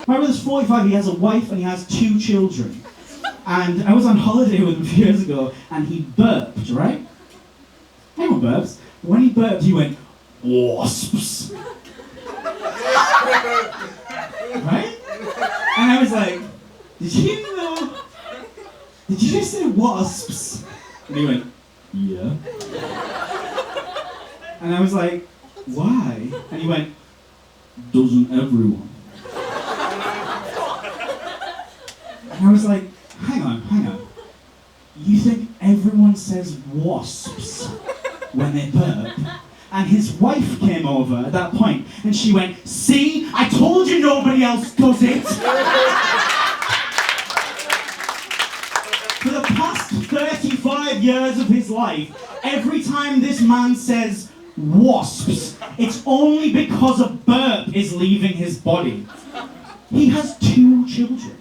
My brother's 45, he has a wife and he has 2 children. And I was on holiday with him a few years ago, and he burped, right? Everyone burps. But when he burped, he went, "Wasps." Right? And I was like, Did you just say wasps? And he went, "Yeah." And I was like, "Why?" And he went, "Doesn't everyone?" And I was like, hang on. You think everyone says wasps when they burp? And his wife came over at that point, and she went, "See, I told you nobody else does it." For the past 35 years of his life, every time this man says wasps, it's only because a burp is leaving his body. He has 2 children.